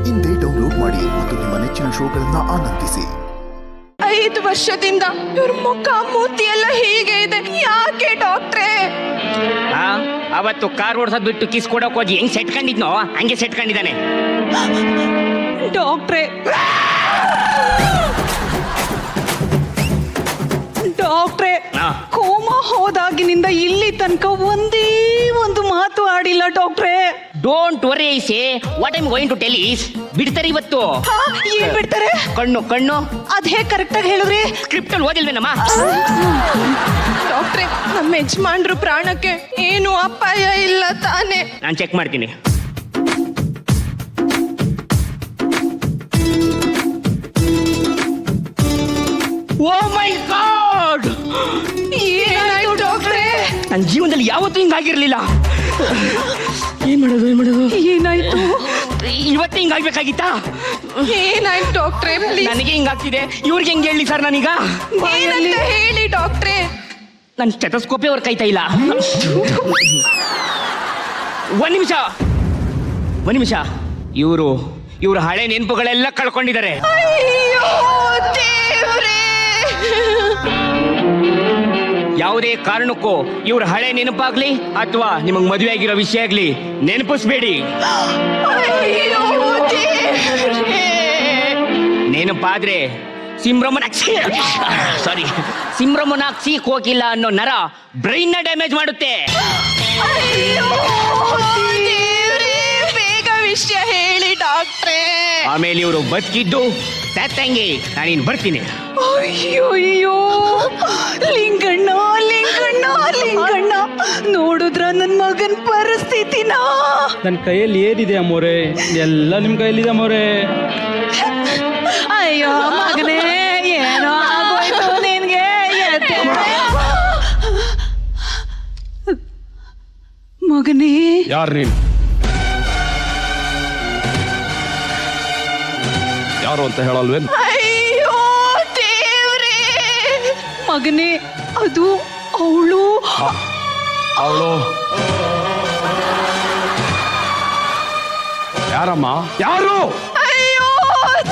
ಇಂದೇ ಡೌನ್ಲೋಡ್ ಮಾಡಿ ಮತ್ತು ನಿಮ್ಮ ನೆಚ್ಚಿನ ಶೋಗಳನ್ನ ಆನಂದಿಸಿ. 5 ವರ್ಷದಿಂದ ಇವ್ರ ಮುಖ ಮೂತಿ ಎಲ್ಲ ಹೀಗೆ ಇದೆ, ಯಾಕೆ ಡಾಕ್ಟ್ರೇ? ಅವತ್ತು ಕಾರ್ ಓಡಿಸೋದ್ ಬಿಟ್ಟು ಕಿಸ್ ಕೊಡೋಕ್ ಹೋಗಿ ಹೆಂಗ್ ಸೆಟ್ಕೊಂಡಿದ್ನೋ ಹಂಗೆ ಸೆಟ್ಕೊಂಡಿದ್ದಾನೆ. ಡಾಕ್ಟ್ರೇ ಡಾಕ್ಟ್ರೇ, ಕೋಮಾ ಹೋದಾಗಿನಿಂದ ಇಲ್ಲಿ ತನಕ ಒಂದೇ ಒಂದು ಮಾತು ಆಡಿಲ್ಲ ಡಾಕ್ಟ್ರೇ. ಡೋಂಟ್ ವರಿ ಐಸೆ, what I am going to tell is, ಬಿಡ್ತಾರೆ ಇವತ್ತು. ಏನ್ ಬಿಡ್ತಾರೆ? ಕಣ್ಣು ಕಣ್ಣು ಅದ್ ಹೇಗ್ ಕರೆಕ್ಟ್ ಆಗಿ ಹೇಳಿದ್ರಿ? ಸ್ಕ್ರಿಪ್ಟ್ ಅಲ್ಲಿ ಓದಿಲ್ವೇನಮ್ಮ? ಡಾಕ್ಟ್ರೇ, ನಮ್ಮ ಯಜಮಾನ್ರು ಪ್ರಾಣಕ್ಕೆ ಏನು ಅಪಾಯ ಇಲ್ಲ ತಾನೆ? ನಾನು ಚೆಕ್ ಮಾಡ್ತೀನಿ. ಓ ಮೈ ಗಾಡ್, ಏನಾಯ್ತು ಡಾಕ್ಟ್ರೇ? ನನ್ನ ಜೀವನದಲ್ಲಿ ಯಾವತ್ತೂ ಹಿಂಗಾಗಿರ್ಲಿಲ್ಲ. ಏನ್ ಮಾಡೋದು? ಏನಾಯ್ತು? ಇವತ್ತೇ ಹಿಂಗಾಗ್ಬೇಕಾಗಿತ್ತಾ? ಏನಾಯ್ತು ಡಾಕ್ಟ್ರೇ? ಪ್ಲೀಸ್ ನನಗೆ ಹಿಂಗಾಗ್ತಿದೆ, ಇವ್ರಿಗೆ ಹೆಂಗ್ ಹೇಳಿ ಸರ್ ನಾನೀಗ? ಏನಂತ ಹೇಳಿ ಡಾಕ್ಟ್ರೇ. ನನ್ನ ಸ್ಟೆಥೋಸ್ಕೋಪೇ ಅವ್ರ ಕೈತಾ ಇಲ್ಲ. ಒಂದ್ ನಿಮಿಷ. ಇವರು ಹಳೆ ನೆನಪುಗಳೆಲ್ಲ ಕಳ್ಕೊಂಡಿದ್ದಾರೆ. ಅಯ್ಯೋ ದೇವ್ರೇ! ಯಾವುದೇ ಕಾರಣಕ್ಕೂ ಇವ್ರ ಹಳೆ ನೆನಪಾಗ್ಲಿ ಅಥವಾ ನಿಮಗ್ ಮದುವೆ ಆಗಿರೋ ವಿಷಯ ಆಗ್ಲಿ ನೆನಪಿಸ್ಬೇಡಿ. ಅಯ್ಯೋ ದೇವ್ರೇ! ನೆನಪಾದ್ರೆ ಸಿಮ್ರಮನಾಕ್ಷಿ ಕೋಕಿಲ್ಲ ಅನ್ನೋ ನರ ಬ್ರೈನ್ ನ ಡ್ಯಾಮೇಜ್ ಮಾಡುತ್ತೆ. ಅಯ್ಯೋ ದೇವ್ರೇ! ಬೇಗ ವಿಷಯ ಹೇಳಿ ಡಾಕ್ಟ್ರೇ. ಆಮೇಲೆ ಇವರು ಬದುಕಿದ್ದು ಸತ್ತಂಗೆ ನಾನಿನ್ ಬರ್ತೀನಿ. ಅಯ್ಯೋ ಲಿಂಗಣ್ಣ ನೋಡುದ್ರ ನನ್ ಮಗನ್ ಪರಿಸ್ಥಿತಿನ. ನನ್ನ ಕೈಯಲ್ಲಿ ಏನಿದೆ ಅಮ್ಮೋರೆ, ಎಲ್ಲ ನಿಮ್ ಕೈಯಲ್ಲಿದೆ ಅಮ್ಮೋರೆ. ಅಯ್ಯೋ ಮಗನೇ, ಏನೋ ಆಗೋಯ್ತು ನಿನ್ಗೆ. ಮಗನೇ, ಯಾರು ನೀನು? ಯಾರು ಅಂತ ಹೇಳಲ್ವೇನು? ಅಯ್ಯೋ ದೇವ್ರೇ! ಮಗನೇ, ಅದು ಅವಳು. ಯಾರಮ್ಮ? ಯಾರು? ಅಯ್ಯೋ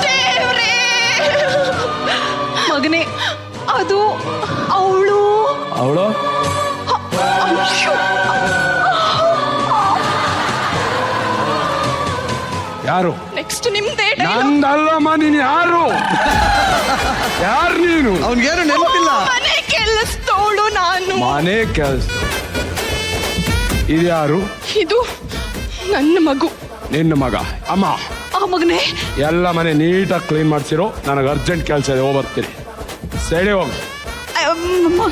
ದೇವ್ರೇ! ಮಗನೇ, ಅದು ಅವಳು. ಯಾರು? ನೆಕ್ಸ್ಟ್ ನಿಮ್ದೇ. ನಂದಲ್ಲಮ್ಮ, ನೀನು ಯಾರು? ಯಾರು ನೀನು? ಅವನ್ಗೇನು ನೆನಪಿಲ್ಲ. ಮನೆ ಕೆಲಸದವಳು ನಾನು. ಮನೆ ಕೆಲಸ. ಇದು ಯಾರು? ಇದು ನನ್ನ ಮಗು. ನಿನ್ನ ಮಗ? ಅಮ್ಮ, ಆ ಮಗನೇ, ಎಲ್ಲ ಮನೆ ನೀಟಾಗಿ ಕ್ಲೀನ್ ಮಾಡ್ಸಿರೋ, ನನಗೆ ಅರ್ಜೆಂಟ್ ಕೆಲಸ ಇದೆ, ಹೋಗ್ಬರ್ತೀನಿ. ಸರಿ ಹೋಗು. ಮಗ